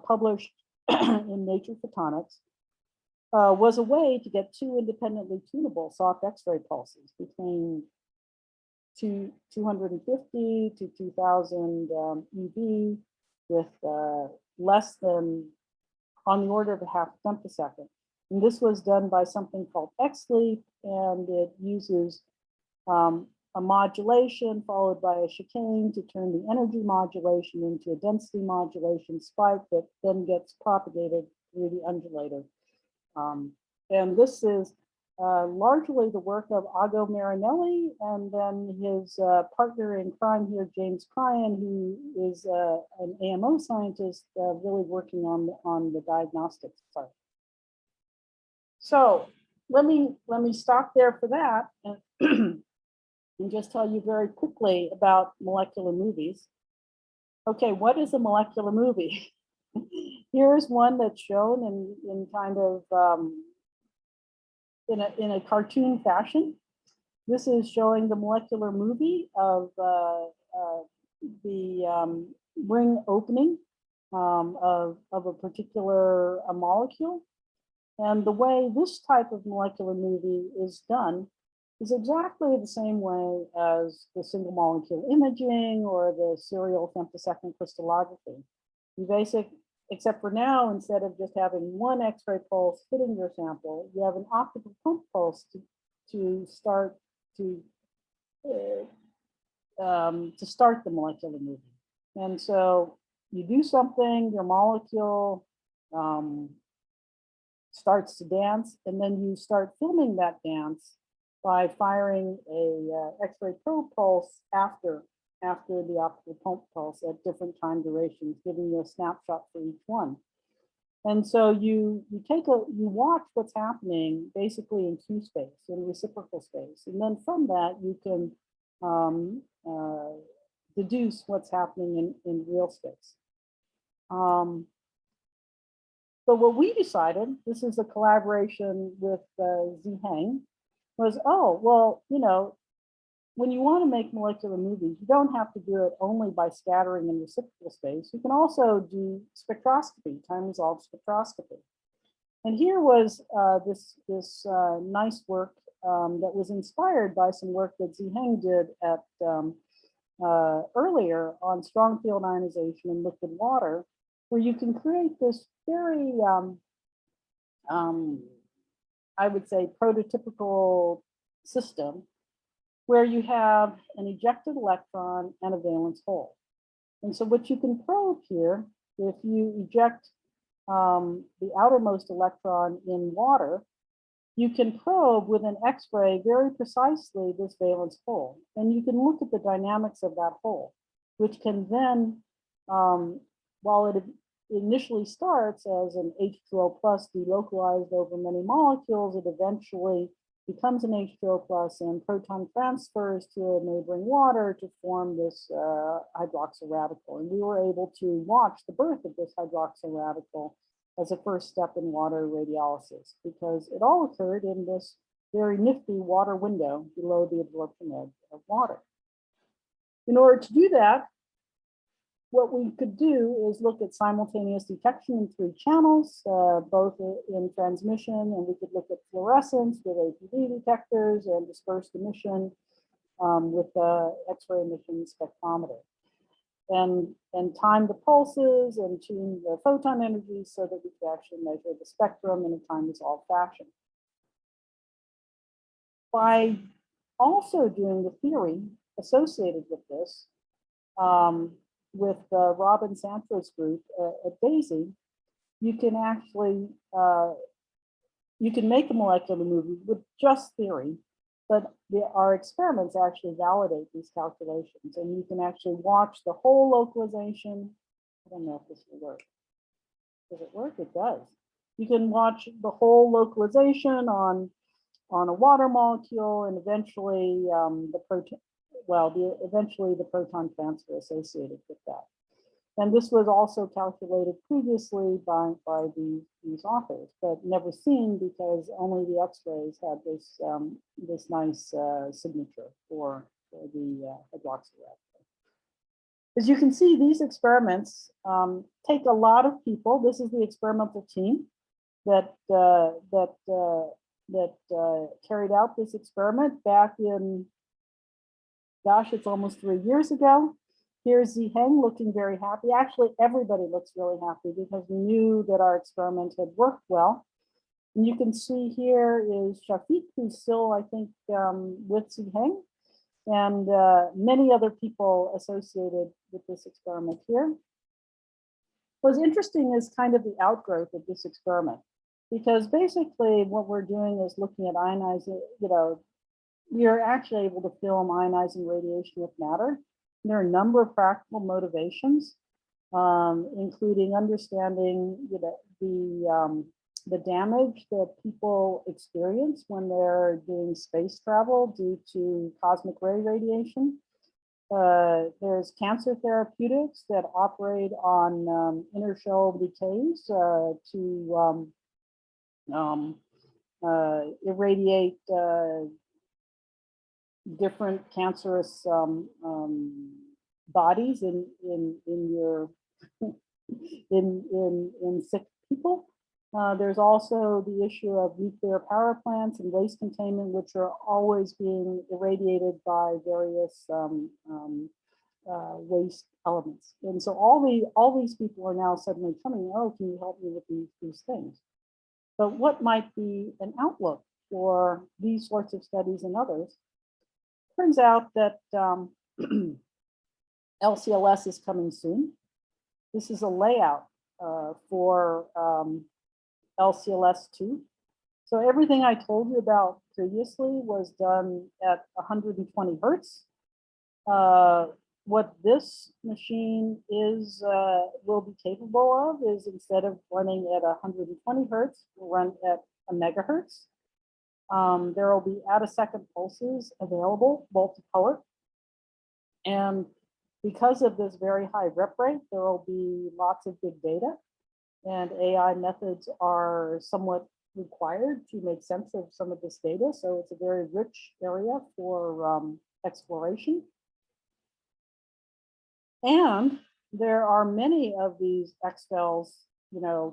published in Nature Photonics, was a way to get two independently tunable soft X-ray pulses between 250 to 2000 EV with less than on the order of a half femtosecond. And this was done by something called XLEAP, and it uses a modulation followed by a chicane to turn the energy modulation into a density modulation spike that then gets propagated through the undulator. And this is largely the work of Ago Marinelli, and then his partner in crime here, James Cryan, who is an AMO scientist really working on the diagnostics part. So let me stop there for that and, and just tell you very quickly about molecular movies. Okay, what is a molecular movie? Here's one that's shown in kind of in a cartoon fashion. This is showing the molecular movie of the ring opening of a particular molecule. And the way this type of molecular movie is done is exactly the same way as the single molecule imaging or the serial femtosecond crystallography. Except for now, instead of just having one X-ray pulse hitting your sample, you have an optical pump pulse to start the molecular movie. And so you do something, your molecule starts to dance, and then you start filming that dance by firing a X-ray probe pulse after the optical pump pulse at different time durations, giving you a snapshot for each one. And so you watch what's happening basically in Q space, in reciprocal space, and then from that you can deduce what's happening in real space. So what we decided, this is a collaboration with Zhiheng, was, oh, well, you know, when you want to make molecular movies, you don't have to do it only by scattering in reciprocal space. You can also do spectroscopy, time-resolved spectroscopy. And here was this nice work that was inspired by some work that Zhiheng did at earlier on strong field ionization in liquid water, where you can create this very, I would say, prototypical system where you have an ejected electron and a valence hole. And so what you can probe here, if you eject the outermost electron in water, you can probe with an X-ray very precisely this valence hole. And you can look at the dynamics of that hole, which can then, while it initially starts as an H2O plus delocalized over many molecules, it eventually becomes an H2O plus and proton transfers to a neighboring water to form this hydroxyl radical. And we were able to watch the birth of this hydroxyl radical as a first step in water radiolysis, because it all occurred in this very nifty water window below the absorption edge of water. In order to do that, what we could do is look at simultaneous detection in 3 channels, both in transmission, and we could look at fluorescence with APD detectors and dispersed emission with the X-ray emission spectrometer. And time the pulses and tune the photon energy so that we could actually measure the spectrum in a time-resolved fashion. By also doing the theory associated with this, with Robin Santro's group at DAISY, you can actually, you can make a molecular movie with just theory, but our experiments actually validate these calculations, and you can actually watch the whole localization. I don't know if this will work. Does it work? It does. You can watch the whole localization on a water molecule, and eventually eventually the proton transfer associated with that. And this was also calculated previously by these authors, but never seen because only the X-rays had this this nice signature for the hydroxyl radical. As you can see, these experiments take a lot of people. This is the experimental team that carried out this experiment back in, gosh, it's almost 3 years ago. Here's Zhiheng looking very happy. Actually, everybody looks really happy because we knew that our experiment had worked well. And you can see here is Shafiq, who's still, I think, with Zhiheng, and many other people associated with this experiment here. What's interesting is kind of the outgrowth of this experiment, because basically what we're doing is looking at ionizing, you're actually able to film ionizing radiation with matter. There are a number of practical motivations, including understanding the the damage that people experience when they're doing space travel due to cosmic ray radiation. There's cancer therapeutics that operate on inner shell decays to irradiate different cancerous bodies in your in sick people. There's also the issue of nuclear power plants and waste containment, which are always being irradiated by various waste elements. And so all these people are now suddenly coming, oh, can you help me with these things? But what might be an outlook for these sorts of studies and others? Turns out that LCLS is coming soon. This is a layout for LCLS2. So everything I told you about previously was done at 120 hertz. What this machine is will be capable of is, instead of running at 120 hertz, will run at a megahertz. There will be attosecond pulses available, multicolor. And because of this very high rep rate, there will be lots of big data, and AI methods are somewhat required to make sense of some of this data. So it's a very rich area for exploration. And there are many of these XFELs,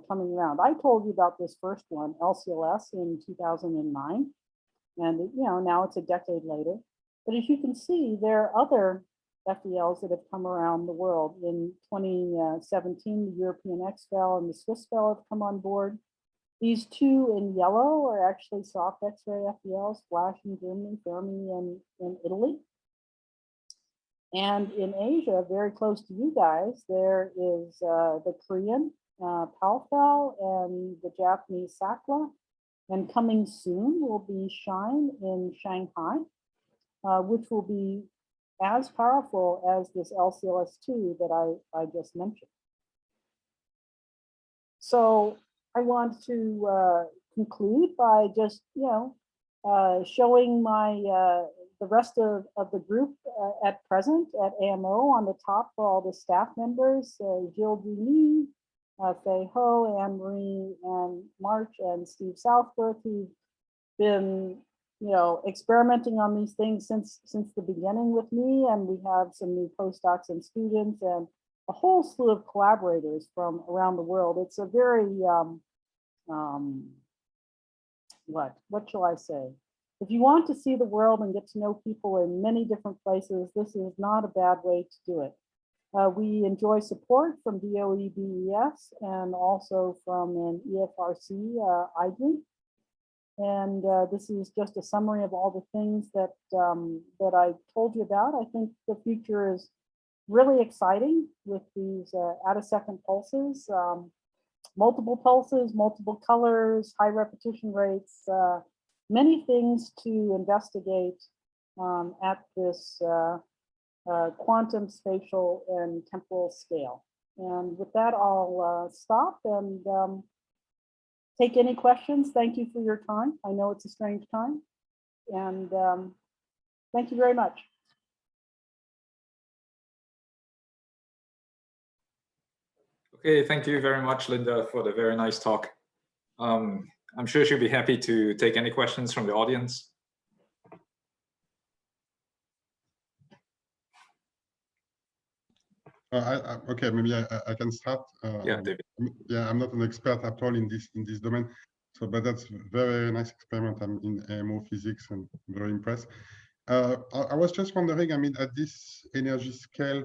coming around. I told you about this first one, LCLS, in 2009, and now it's a decade later. But as you can see, there are other FELs that have come around the world. In 2017, the European XFEL and the Swiss FEL have come on board. These two in yellow are actually soft X-ray FELs, Flash in Germany, Fermi in Italy. And in Asia, very close to you guys, there is the Korean PAL-FEL and the Japanese SACLA. And coming soon will be SHINE in Shanghai, which will be as powerful as this LCLS2 that I just mentioned. So I want to conclude by just, showing my the rest of the group at present at AMO. On the top for all the staff members, Jill Duny, Fei Ho, Anne-Marie, and March, and Steve Southworth, who've been experimenting on these things since the beginning with me. And we have some new postdocs and students and a whole slew of collaborators from around the world. It's a very, what shall I say? If you want to see the world and get to know people in many different places, this is not a bad way to do it. We enjoy support from DOE'S and also from an EFRC IDRI. And this is just a summary of all the things that I told you about. I think the future is really exciting with these attosecond pulses, multiple pulses, multiple colors, high repetition rates, many things to investigate at this quantum, spatial, and temporal scale. And with that, I'll stop and take any questions. Thank you for your time. I know it's a strange time. And thank you very much. Okay, thank you very much, Linda, for the very nice talk. I'm sure she'll be happy to take any questions from the audience. Okay, maybe I can start. Yeah, David. Yeah, I'm not an expert at all in this domain, but that's a very nice experiment. I'm in AMO physics and very impressed. I was just wondering, at this energy scale,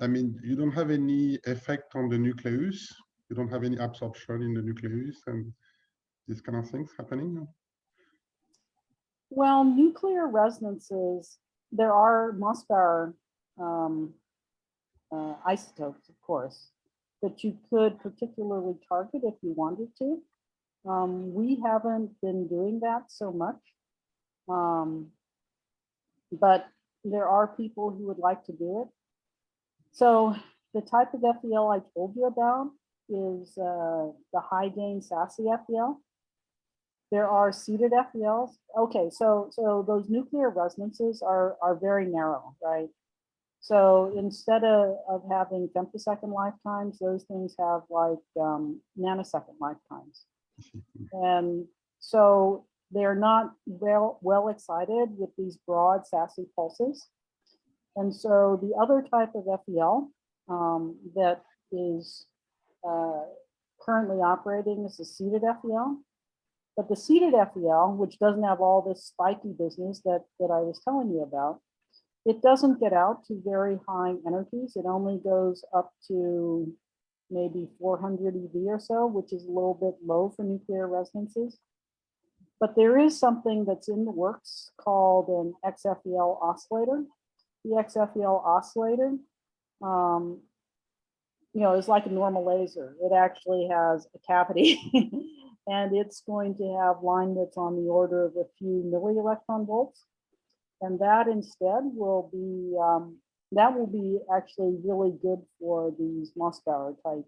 you don't have any effect on the nucleus. You don't have any absorption in the nucleus and these kind of things happening? Well, nuclear resonances, there are Mossbauer isotopes, of course, that you could particularly target if you wanted to. We haven't been doing that so much, but there are people who would like to do it. So the type of FEL I told you about is the high gain SASE XFEL. There are seated FELs. Okay, so those nuclear resonances are very narrow, right? So instead of having femtosecond lifetimes, those things have like nanosecond lifetimes. And so they're not well excited with these broad SASE pulses. And so the other type of FEL that is currently operating is the seated FEL. But the seated FEL, which doesn't have all this spiky business that I was telling you about, it doesn't get out to very high energies. It only goes up to maybe 400 EV or so, which is a little bit low for nuclear resonances. But there is something that's in the works called an XFEL oscillator. The XFEL oscillator, is like a normal laser. It actually has a cavity and it's going to have line widths on the order of a few milli-electron volts. And that instead will be actually really good for these Mossbauer type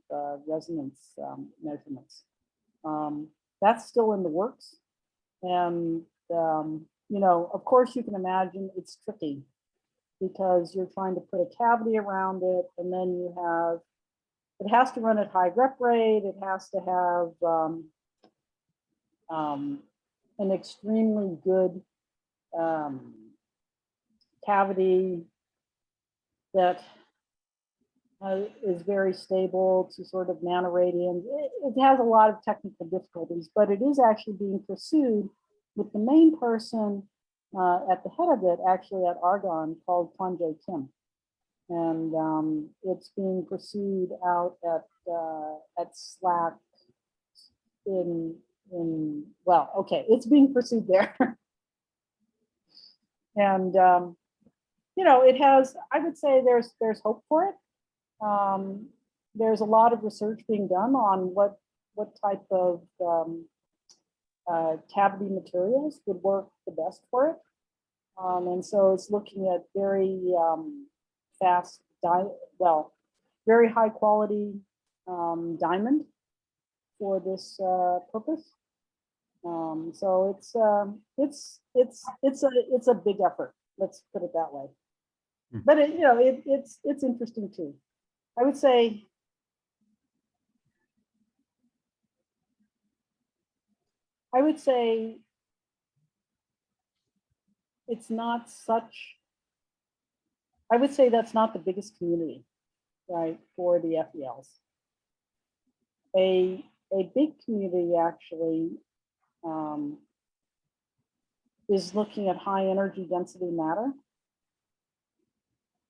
resonance measurements. That's still in the works. And, of course you can imagine it's tricky because you're trying to put a cavity around it, and then it has to run at high rep rate. It has to have an extremely good cavity that is very stable to sort of nanoradians. It has a lot of technical difficulties, but it is actually being pursued with the main person at the head of it, actually at Argonne, called Kwon-jae Kim. And it's being pursued out at SLAC it's being pursued there. And it has, I would say there's hope for it. There's a lot of research being done on what type of cavity materials would work the best for it. And so it's looking at very fast, very high quality diamond for this purpose. So it's a big effort. Let's put it that way. But it's interesting too. I would say it's not such. I would say that's not the biggest community, right, for the FELs. A big community actually is looking at high energy density matter.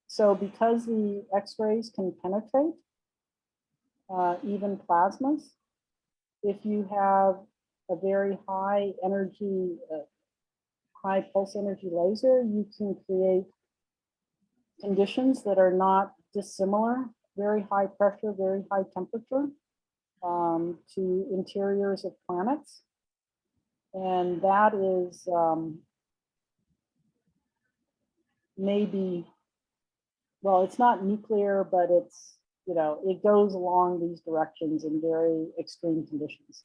So because the X-rays can penetrate even plasmas, if you have a very high energy, high pulse energy laser, you can create conditions that are not dissimilar, very high pressure, very high temperature to interiors of planets. And that is maybe, well, it's not nuclear, but it's, it goes along these directions in very extreme conditions.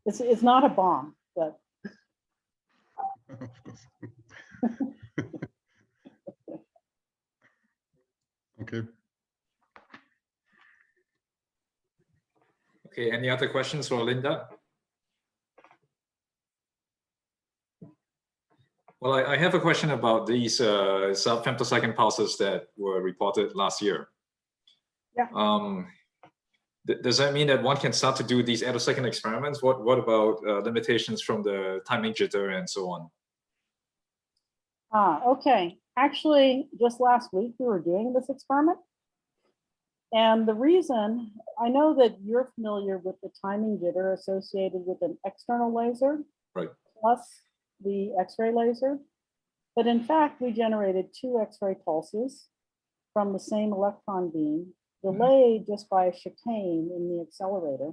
It's not a bomb, but. Of course. Okay. Okay, any other questions for Linda? Well, I have a question about these sub-femtosecond pulses that were reported last year. Yeah. Does that mean that one can start to do these attosecond experiments? What about limitations from the timing jitter and so on? Okay. Actually, just last week we were doing this experiment. And the reason, I know that you're familiar with the timing jitter associated with an external laser, right, plus the X-ray laser. But in fact, we generated 2 X-ray pulses from the same electron beam, delayed just by a chicane in the accelerator.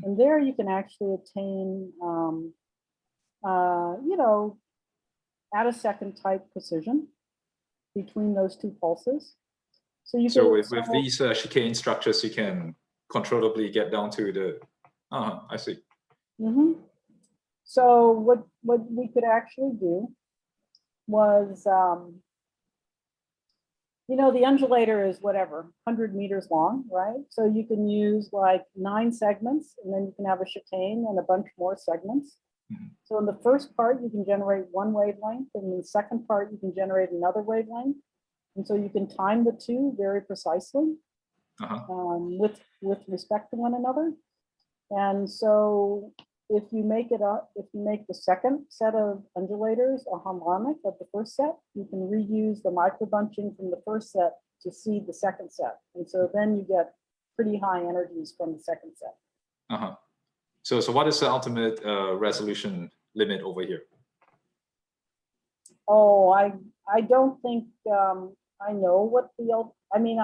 And there you can actually obtain, attosecond type precision between those 2 pulses. So you So can, with these chicane structures, you can controllably get down to the, I see. So what we could actually do was, you know, the undulator is whatever, 100 meters long, right? So you can use like 9 segments, and then you can have a chicane and a bunch more segments. So in the first part, you can generate one wavelength, and in the second part, you can generate another wavelength. And so you can time the two very precisely with respect to one another. And so if you make it up, if you make the second set of undulators a harmonic of the first set, you can reuse the microbunching from the first set to seed the second set. And so then you get pretty high energies from the second set. So what is the ultimate resolution limit over here? Oh, I don't think I know what the, I mean,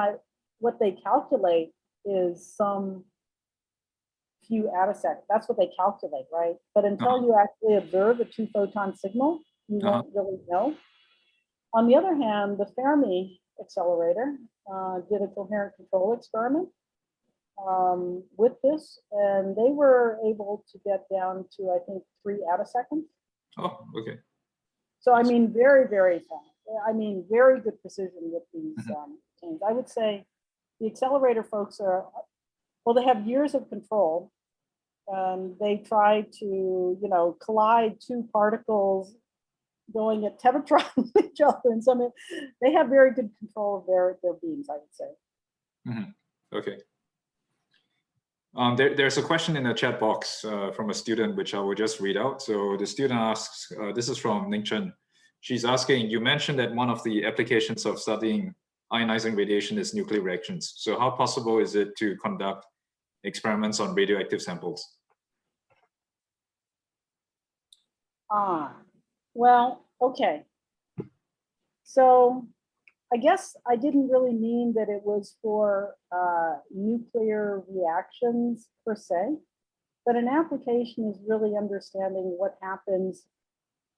what they calculate is some few attosecond. That's what they calculate, right? But until you actually observe a 2-photon signal, you won't really know. On the other hand, the Fermi accelerator did a coherent control experiment with this, and they were able to get down to, I think, 3 attoseconds. Oh, okay. So I mean, very, very fast. I mean, very good precision with these chains. I would say the accelerator folks are, well, they have years of control. They try to, you know, collide 2 particles going at tevatron with each other, and some they have very good control of their beams, I would say. Okay. There's a question in the chat box from a student, which I will just read out. So the student asks, this is from Ning Chen. She's asking, you mentioned that one of the applications of studying ionizing radiation is nuclear reactions. So how possible is it to conduct experiments on radioactive samples? Well, okay. So I guess I didn't really mean that it was for nuclear reactions per se, but an application is really understanding what happens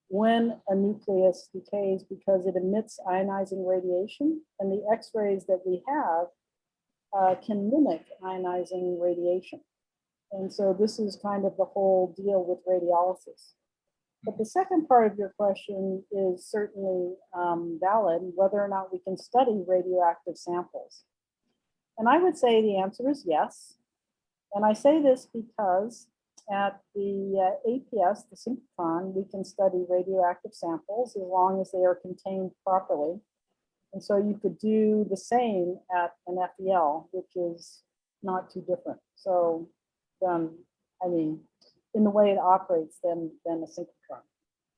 when a nucleus decays because it emits ionizing radiation, and the X-rays that we have can mimic ionizing radiation. And so this is kind of the whole deal with radiolysis. But the second part of your question is certainly valid, whether or not we can study radioactive samples. And I would say the answer is yes. And I say this because at the APS, the synchrotron, we can study radioactive samples as long as they are contained properly. And so you could do the same at an FEL, which is not too different. So, I mean, in the way it operates than a synchrotron.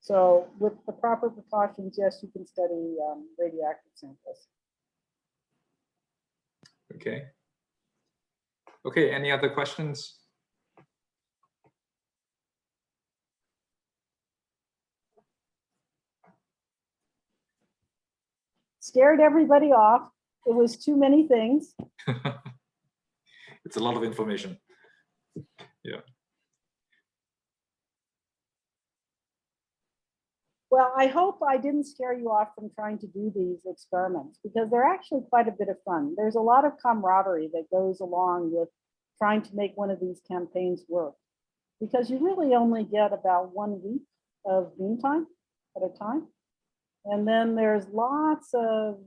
So with the proper precautions, yes, you can study radioactive samples. Okay. Okay, any other questions? Scared everybody off. It was too many things. It's a lot of information. Yeah. Well, I hope I didn't scare you off from trying to do these experiments because they're actually quite a bit of fun. There's a lot of camaraderie that goes along with trying to make one of these campaigns work because you really only get about 1 week of beam time at a time. And then there's lots of,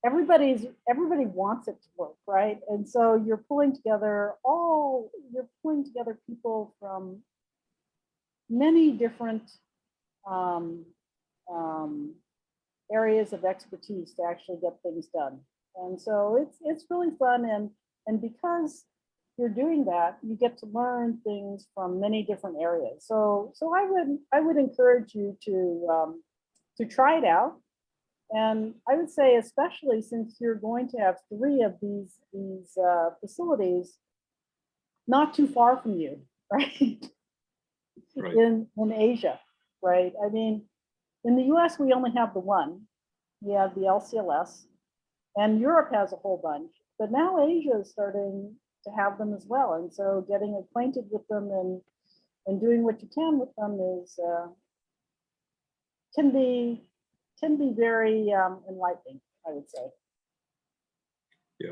everybody wants it to work, right? And so you're pulling together people from many different areas of expertise to actually get things done. And so it's really fun, and because you're doing that, you get to learn things from many different areas. So I would encourage you to try it out. And I would say, especially since you're going to have 3 of these facilities not too far from you, right? Right. In Asia, right? I mean, in the US, we only have the one. We have the LCLS, and Europe has a whole bunch, but now Asia is starting to have them as well. And so getting acquainted with them and doing what you can with them is can be tend to be very enlightening, I would say. Yeah.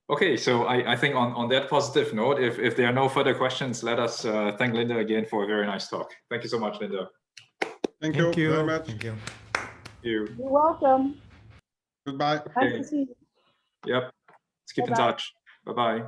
Okay, so I think on that positive note, if there are no further questions, let us thank Linda again for a very nice talk. Thank you so much, Linda. Thank you very much. Thank you. You're welcome. Goodbye. Nice to see you. Yep. Let's keep in touch. Bye-bye.